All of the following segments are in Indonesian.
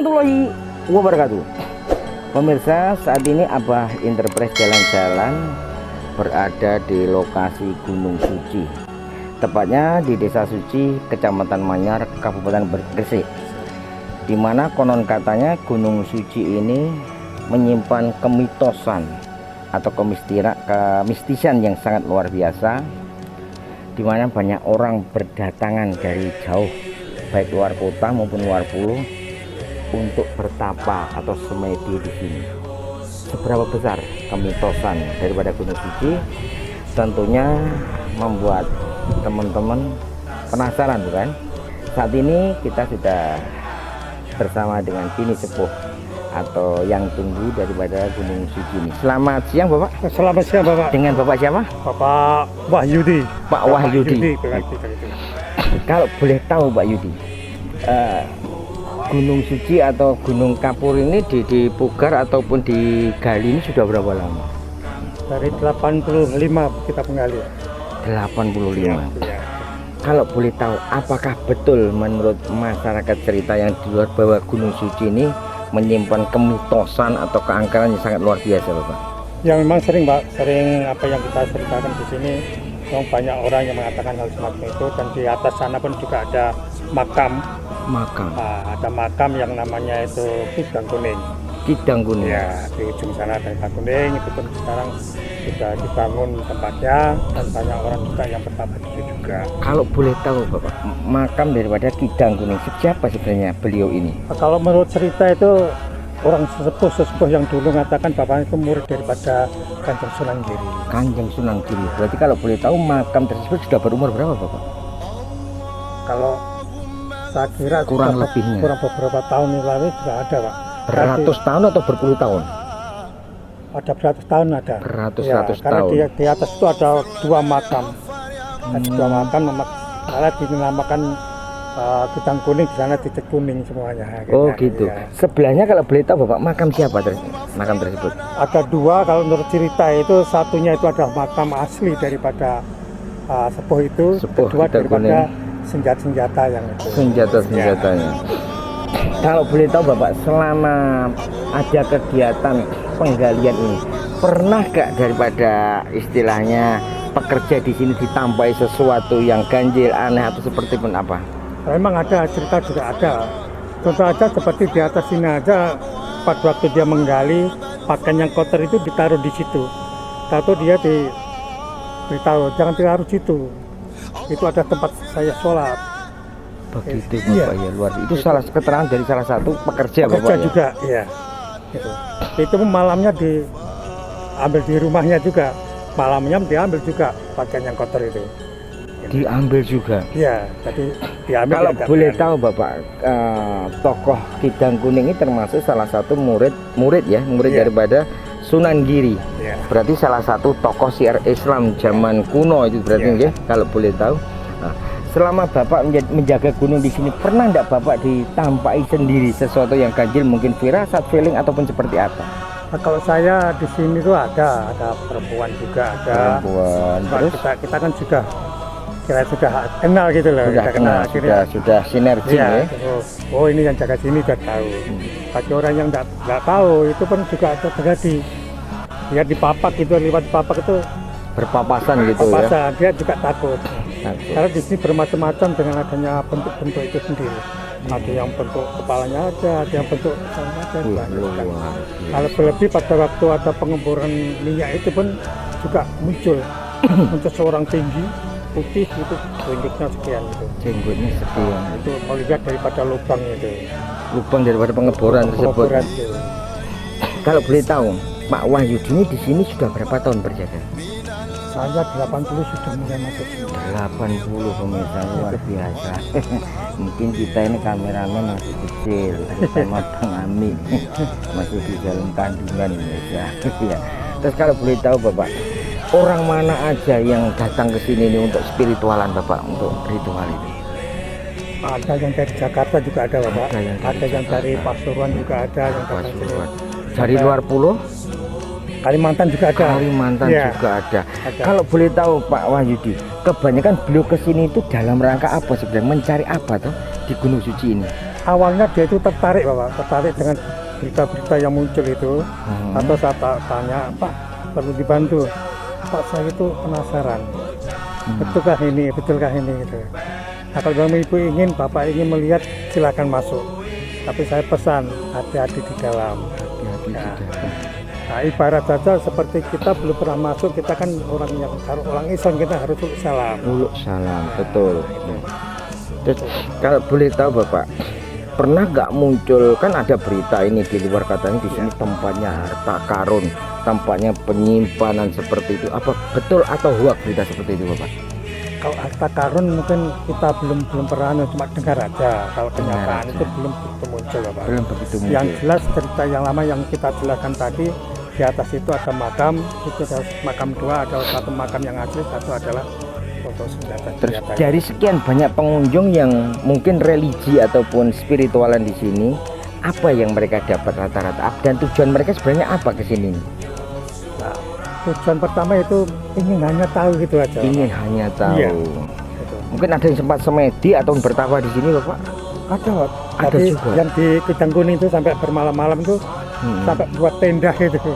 warahmatullahi wabarakatuh. Pemirsa, saat ini Abah Interpres jalan-jalan berada di lokasi Gunung Suci, tepatnya di Desa Suci, Kecamatan Manyar, Kabupaten Gresik, di mana konon katanya Gunung Suci ini menyimpan kemitosan atau kemistisan yang sangat luar biasa, di mana banyak orang berdatangan dari jauh, baik luar kota maupun luar pulau, untuk bertapa atau semedi di sini. Seberapa besar kemitosan daripada Gunung Suci tentunya membuat teman-teman penasaran, bukan? Saat ini kita sudah bersama dengan Bini Sepuh atau yang tunggu daripada Gunung Suci ini. Selamat siang, Bapak. Selamat siang, Bapak. Dengan Bapak siapa? Bapak Wahyudi. Pak Wahyudi. Kalau boleh tahu, Pak Yudi, Gunung Suci atau Gunung Kapur ini dipugar ataupun digali ini sudah berapa lama? Dari 85 kita menggali. 85. Ya. Kalau boleh tahu, apakah betul menurut masyarakat cerita yang di luar bahwa Gunung Suci ini menyimpan kemitosan atau keangkeran yang sangat luar biasa, Bapak? Yang memang sering, Pak, apa yang kita ceritakan di sini, memang banyak orang yang mengatakan hal semacam itu, dan di atas sana pun juga ada makam. Ada makam yang namanya itu Kidang Kuning. Kidang Kuning. Ya, di ujung sana ada Kidang Kuning, itu pun sekarang sudah dibangun tempatnya dan banyak orang juga yang bertapa di situ juga. Kalau boleh tahu, Bapak, makam daripada Kidang Kuning siapa sebenarnya beliau ini? Kalau menurut cerita itu orang sesepuh yang dulu mengatakan bapaknya itu murid daripada Kanjeng Sunan Giri. Kanjeng Sunan Giri. Berarti kalau boleh tahu makam tersebut sudah berumur berapa, Bapak? Kalau saya kira kurang lebihnya kurang beberapa tahun yang lalu sudah ada, Pak. Beratus tahun atau berpuluh tahun? Ada beratus tahun ada. Beratus-ratus karena tahun. Di atas itu ada dua makam. Ada dua makam, malah dinamakan Kidang Kuning, di sana titik kuning semuanya. Gitu. Ya. Sebelahnya kalau boleh tahu, Bapak, makam siapa makam tersebut? Ada dua, kalau menurut cerita itu satunya itu adalah makam asli daripada sepuh itu, kedua daripada senjata-senjata yang itu. Senjata-senjatanya. Kalau boleh tahu, Bapak, selama ada kegiatan penggalian ini, pernah gak daripada istilahnya pekerja di sini ditampai sesuatu yang ganjil, aneh atau seperti pun apa? Memang ada, cerita juga ada. Contoh aja seperti di atas sini aja, pada waktu dia menggali, pakaian yang kotor itu ditaruh di situ. Tahu dia diberitahu jangan ditaruh di situ. Itu ada tempat saya sholat. Begitu, Bapak, ya luar. Itu salah keterangan dari salah satu pekerja, Bapak. Pekerja juga, ya. Itu malamnya diambil di rumahnya juga. Malamnya diambil juga pakaian yang kotor itu. Diambil juga. Iya, jadi diambil. Kalau boleh tahu, Bapak, tokoh Kidang Kuning ini termasuk salah satu murid daripada Sunan Giri. Berarti salah satu tokoh syiar Islam zaman kuno itu berarti, kalau boleh tahu. Nah, selama Bapak menjaga gunung di sini, pernah enggak Bapak ditampai sendiri sesuatu yang ganjil, mungkin firasat, feeling ataupun seperti apa? Nah, kalau saya di sini tuh ada perempuan juga ada. Perempuan. Terus kita kan sudah kenal gitu loh. Sudah sinergi, ya. Oh, ini yang jaga sini sudah tahu. Bagi orang yang nggak tahu, itu pun juga ada terjadi. Dia dipapak gitu, lewat papak itu berpapasan gitu, ya. Dia juga takut. Karena di sini bermacam-macam dengan adanya bentuk-bentuk itu sendiri. Ada yang bentuk kepalanya aja, ada yang bentuk kepalanya aja. Kalau berlebih pada waktu ada pengeboran minyak itu pun juga muncul seorang tinggi putih itu, jenggotnya sekian gitu. Jenggotnya sekian. Itu melihat daripada lubang itu. Lubang daripada pengeboran tersebut. Kalau boleh tahu, Pak Wahyudi ini di sini sudah berapa tahun berjaga? Saya 80 sudah mulai masuk sini. 80, pemirsa, luar biasa. Mungkin kita ini kameramen masih kecil, sama Bang Ami masih di dalam kandungan ya. Terus kalau boleh tahu, Bapak, orang mana aja yang datang ke sini ini untuk spiritualan, Bapak, untuk ritual itu? Ada yang dari Jakarta juga ada, Bapak. Ada yang dari Pasuruan juga ada yang datang sini. Dari luar pulau? Kalimantan juga ada. Kalimantan juga ada. Kalau boleh tahu, Pak Wahyudi, kebanyakan beliau kesini itu dalam rangka apa sebenarnya? Mencari apa tuh di Gunung Suci ini? awalnya dia itu tertarik dengan berita-berita yang muncul itu. Atau saya tanya, Pak perlu dibantu, Pak saya itu penasaran, betulkah ini gitu. Nah, kalau memang ibu ingin, bapak ingin melihat, silakan masuk, tapi saya pesan hati-hati di dalam. Nah, ibarat saja seperti kita belum pernah masuk, kita kan orang Islam, kita harus salam. Salam, betul. Terus kalau boleh tahu Bapak, pernah nggak muncul, kan ada berita ini di luar, katanya di sini tempatnya harta karun, tempatnya penyimpanan seperti itu. Apa betul atau hoax berita seperti itu Bapak? Kalau harta karun mungkin kita belum pernah, cuma dengar aja. Kalau kenyataan itu belum begitu muncul Bapak. Belum begitu muncul. Yang jelas cerita yang lama yang kita jelaskan tadi, di atas itu ada makam, itu ada makam dua, ada satu makam yang asli, satu adalah untuk senjata. Terus dari sekian banyak pengunjung yang mungkin religi ataupun spiritualan di sini, apa yang mereka dapat rata-rata dan tujuan mereka sebenarnya apa ke sini? Nah, tujuan pertama itu ingin hanya tahu gitu aja. Ingin hanya tahu. Iya, mungkin ada yang sempat semedi atau bertawa di sini Bapak? Ada juga. Yang di Kidang Kuning itu sampai bermalam-malam itu sampai buat tenda gitu.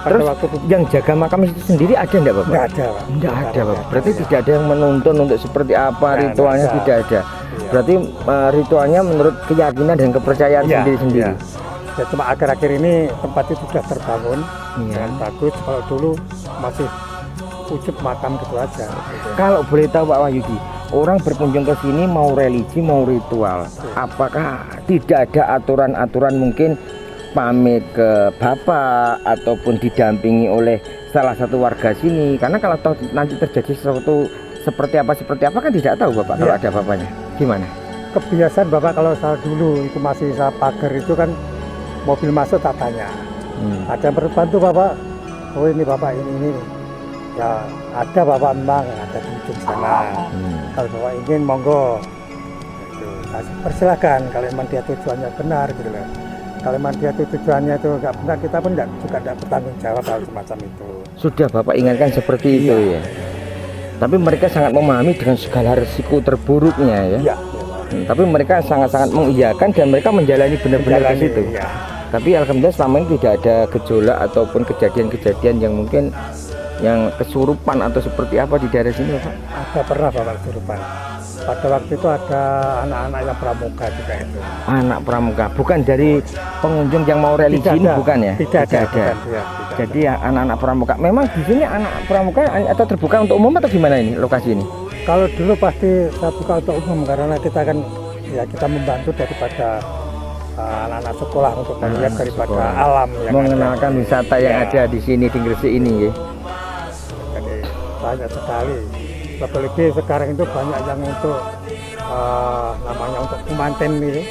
Pada terus waktu yang jaga makam itu sendiri ada enggak Bapak? Enggak ada, Pak. Enggak ada Bapak. Berarti tidak ada yang menuntun untuk seperti apa ritualnya, tidak ada. Iya. Berarti ritualnya menurut keyakinan dan kepercayaan sendiri-sendiri. Ya, cuma akhir-akhir ini tempat itu sudah terbangun dengan bagus. Kalau dulu masih wujud makam gitu aja. Kalau boleh tahu Pak Wahyudi, orang berkunjung ke sini mau religi mau ritual, apakah tidak ada aturan-aturan mungkin pamit ke Bapak ataupun didampingi oleh salah satu warga sini? Karena kalau nanti terjadi sesuatu seperti apa kan tidak tahu Bapak kalau ada Bapaknya. Gimana? Kebiasaan Bapak kalau saya dulu itu masih saya pagar itu kan mobil masuk tak tanya. Ada yang berbantu Bapak? Oh ini Bapak ini. Ya ada Bapak, memang ada di ujung sana. Kalau Bapak ingin monggo. Itu persilakan kalau memang dia tujuannya benar gitu loh. Kalau memang dia tujuannya itu nggak benar, kita pun juga tidak bertanggung jawab hal semacam itu. Sudah Bapak ingatkan seperti itu ya. Tapi mereka sangat memahami dengan segala resiko terburuknya ya. Tapi mereka sangat-sangat mengiyakan dan mereka menjalani benar-benar ke situ. Tapi alhamdulillah selama ini tidak ada gejolak ataupun kejadian-kejadian yang mungkin yang kesurupan atau seperti apa di daerah sini Bapak? Ada pernah Bapak kesurupan. Pada waktu itu ada anak-anak yang pramuka juga itu. Anak pramuka, bukan dari pengunjung yang mau religi ini, bukan ya? Tidak ada. Jadi ya anak-anak pramuka. Memang di sini anak pramuka atau terbuka untuk umum atau gimana ini lokasi ini? Kalau dulu pasti terbuka untuk umum karena kita kan ya kita membantu daripada anak-anak sekolah untuk melihat daripada alam yang mengenalkan ada. Wisata yang ada di sini di Gresik ini ya. Jadi banyak sekali. Lebih sekarang itu banyak yang untuk namanya untuk pengantin itu.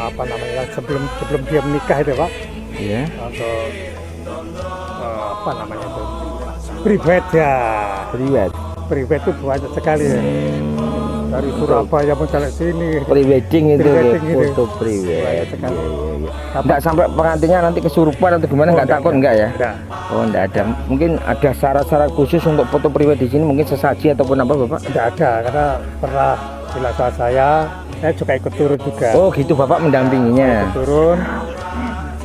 Apa namanya sebelum dia menikah itu Pak? Iya. Untuk apa namanya itu? Private ya. Private itu banyak sekali ya. Dari Surabaya pun sampai sini. Pre-wedding itu foto pre-wedding. Enggak sampai pengantinnya nanti kesurupan atau gimana, enggak takut enggak ya? Enggak. Oh, enggak ada. Mungkin ada syarat-syarat khusus untuk foto pre-wedding di sini, mungkin sesaji ataupun apa Bapak? Enggak ada, karena pernah jelaskan saya juga ikut turun juga. Oh, gitu Bapak mendampinginya. Ikut turun.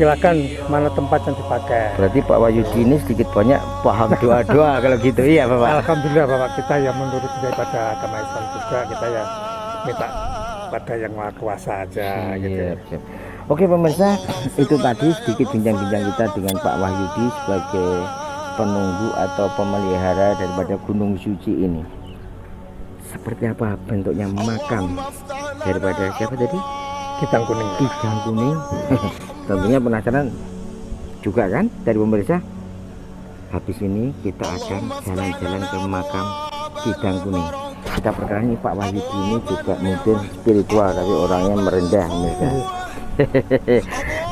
Silakan mana tempat yang dipakai. Berarti Pak Wahyudi ini sedikit banyak paham doa-doa kalau gitu iya Bapak. Alhamdulillah Bapak, kita yang menurut daripada agama Islam juga, kita ya minta pada yang Maha Kuasa aja gitu. Siap. Oke pemirsa, itu tadi sedikit bincang-bincang kita dengan Pak Wahyudi sebagai penunggu atau pemelihara daripada Gunung Suci ini. Seperti apa bentuknya makam daripada siapa tadi? Kidang Kuning. Tentunya penasaran juga kan dari pemirsa. Habis ini kita akan jalan-jalan ke makam Kidang Kuning. Kita perkenalkan Pak Wahyudi ini juga mungkin spiritual tapi orangnya merendah pemirsa.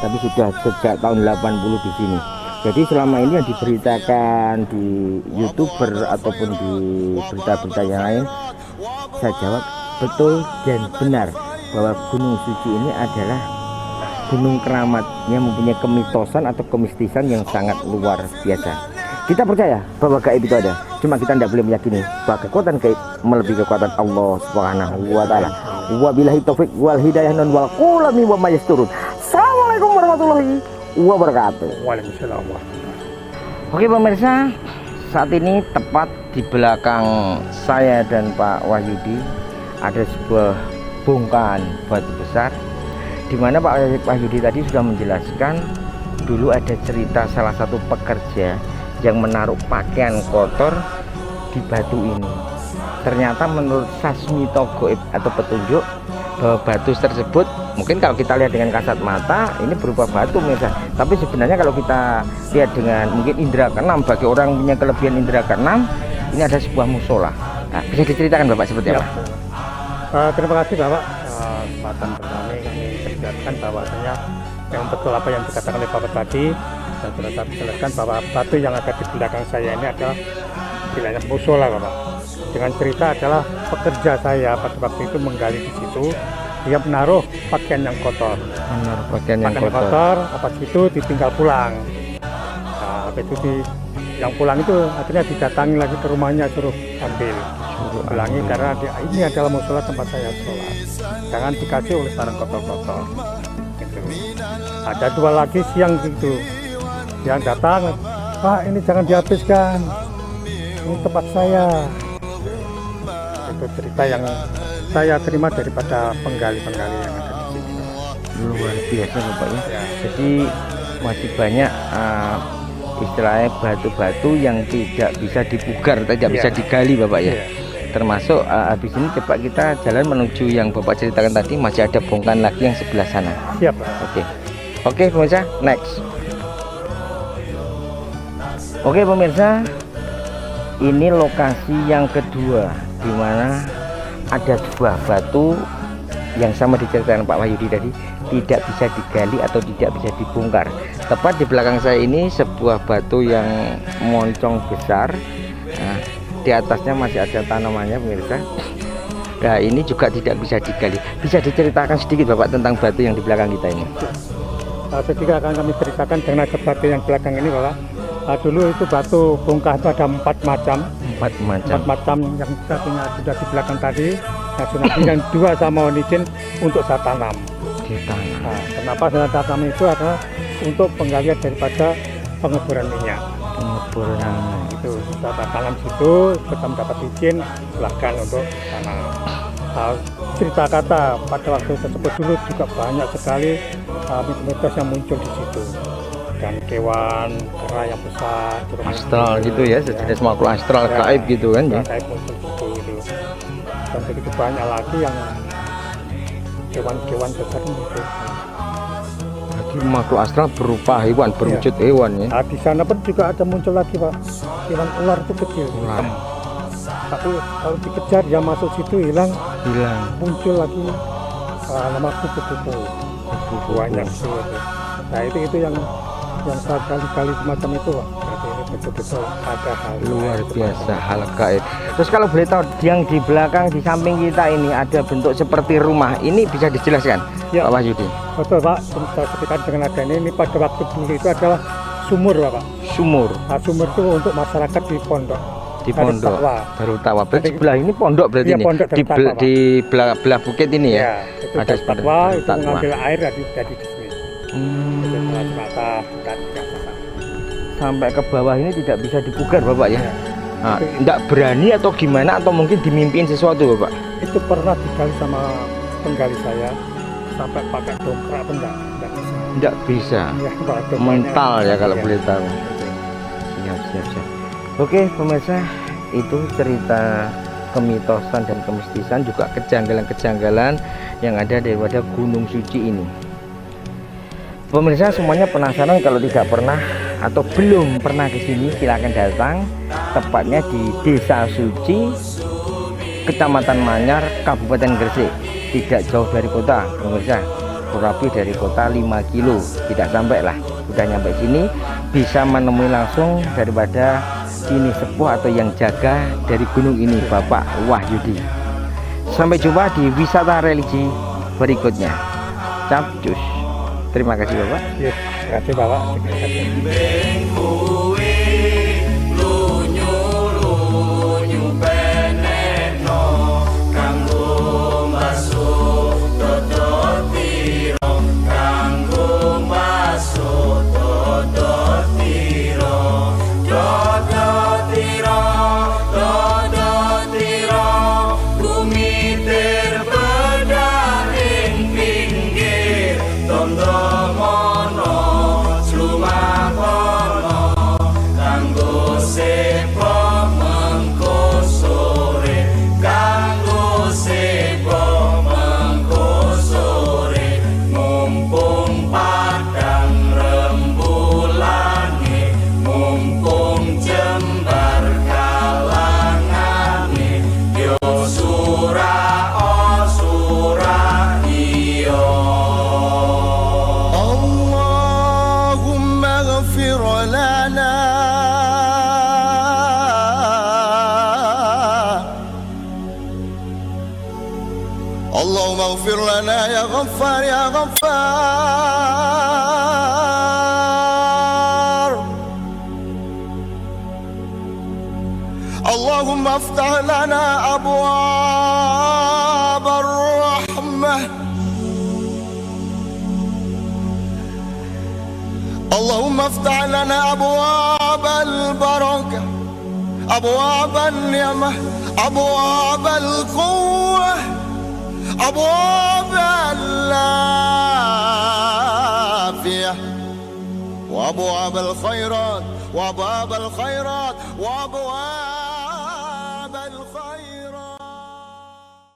Tapi sudah sejak tahun 80 di sini. Jadi selama ini yang diberitakan di YouTuber ataupun di berita-berita yang lain, saya jawab betul dan benar bahwa Gunung Suci ini adalah gunung keramat yang mempunyai kemitosan atau kemistisan yang sangat luar biasa. Kita percaya bahwa gaib itu ada, cuma kita tidak boleh meyakini bahwa kekuatan gaib melebihi kekuatan Allah Subhanahu wa Ta'ala. Wabillahi taufik wal hidayah non wal qulami wa mayasturun. Assalamualaikum warahmatullahi wabarakatuh. Waalaikumsalam. Oke pemirsa, saat ini tepat di belakang saya dan Pak Wahyudi ada sebuah bongkahan batu besar, di mana Pak Wahyudi tadi sudah menjelaskan dulu ada cerita salah satu pekerja yang menaruh pakaian kotor di batu ini. Ternyata menurut sasmito goib atau petunjuk bahwa batu tersebut mungkin kalau kita lihat dengan kasat mata ini berupa batu pemirsa, tapi sebenarnya kalau kita lihat dengan mungkin indera keenam, bagi orang punya kelebihan indera keenam, ini ada sebuah musola. Nah, bisa diceritakan Bapak seperti apa? Terima kasih Bapak. Kesempatan pertama kami ceritakan bahwasanya yang betul apa yang dikatakan oleh Bapak tadi, dan sudah saya jelaskan bahwa batu yang ada di belakang saya ini adalah wilayah musola Bapak. Dengan cerita adalah pekerja saya pada waktu itu menggali di situ, dia menaruh pakaian yang kotor. Menaruh pakaian yang kotor. Apa itu ditinggal pulang. Nah, habis itu yang pulang itu akhirnya didatangi lagi ke rumahnya, suruh ambil. Ulangi karena ini adalah musola tempat saya sholat. Jangan dikasih oleh barang kotor-kotor. Gitu. Ada dua lagi siang gitu, yang datang, Pak ini jangan dihabiskan, ini tempat saya. Itu cerita yang saya terima daripada penggali-penggali yang ada di sini. Luar biasa Bapak ya. Jadi masih banyak istilahnya batu-batu yang tidak bisa dipugar, tidak bisa digali Bapak ya. Termasuk habis ini coba kita jalan menuju yang Bapak ceritakan tadi, masih ada bongkahan lagi yang sebelah sana. Siap Pak. Oke pemirsa, next. Oke pemirsa, ini lokasi yang kedua di mana ada sebuah batu yang sama diceritakan Pak Wahyudi tadi, tidak bisa digali atau tidak bisa dibongkar. Tepat di belakang saya ini sebuah batu yang moncong besar. Nah, di atasnya masih ada tanamannya pemirsa. Nah ini juga tidak bisa digali. Bisa diceritakan sedikit Bapak tentang batu yang di belakang kita ini? Ketika akan kami ceritakan dengan batu yang belakang ini Bapak. Dulu itu batu bongkah itu ada 4 macam. 4 macam yang satunya sudah di belakang tadi. Yang 2 sama izin untuk saya tanam. Nah, kenapa saya tanam itu adalah untuk penggalian daripada pengeboran minyak. Itu kita tanam situ, kita mendapat izin, silahkan untuk tanam. Cerita kata pada waktu tersebut dulu juga banyak sekali mitos yang muncul di situ, dan kewan kera yang besar, astral gitu ya, sejenis makhluk astral gaib gitu kan ya. Gaib muncul gitu. Dan begitu banyak lagi yang kewan-kewan besar muncul. Makhluk astral berupa hewan, berwujud hewan ya. Nah, di sana pun juga ada muncul lagi Pak, hewan ular itu kecil. Tapi kalau dikejar dia masuk situ hilang. Muncul lagi nama kupu-kupu banyak itu. Nah itu yang saya kali-kali semacam itu Pak. Berarti ini betul-betul ada hal luar biasa, hal gaib. Terus kalau boleh tahu yang di belakang di samping kita ini ada bentuk seperti rumah, ini bisa dijelaskan Pak Wahyudi? Betul Pak, saya ceritakan dengan adanya ini pada waktu dulu itu adalah sumur Pak. Sumur. Nah, sumur itu untuk masyarakat di pondok. Di pondok Darutawa. Berarti sebelah ini pondok berarti ini. Di belah bukit ini ya. Itu ada Darutawa, itu mengambil air dari di sini. Sampai ke bawah ini tidak bisa dipugar Bapak ya. Nah, tidak berani atau gimana, atau mungkin dimimpiin sesuatu Bapak? Itu pernah digali sama penggali saya, sampai pakai dongkrak pun enggak bisa. Ya, mental ya kalau boleh tahu. Siap. Oke pemirsa, itu cerita kemitosan dan kemistisan, juga kejanggalan-kejanggalan yang ada daripada Gunung Suci ini. Pemirsa semuanya penasaran, kalau tidak pernah atau belum pernah ke sini silakan datang. Tepatnya di Desa Suci, Kecamatan Manyar, Kabupaten Gresik. Tidak jauh dari kota pemirsa, kurang lebih dari kota 5 kilo, tidak sampai lah. Sudah nyampe sini bisa menemui langsung daripada ini sepuh atau yang jaga dari gunung ini, Bapak Wahyudi. Sampai jumpa di wisata religi berikutnya. Capcus. Terima kasih Bapak. Ya, terima kasih Bapak. Terima kasih. Lunyu-lunyu penekno kanggo masuk اغفر لنا يا غفار يا غفار. اللهم افتح لنا أبواب الرحمة. اللهم افتح لنا أبواب البركة، أبواب النعمة، أبواب القوة، أبواب العافية، وأبواب الخيرات، وأبواب الخيرات، وأبواب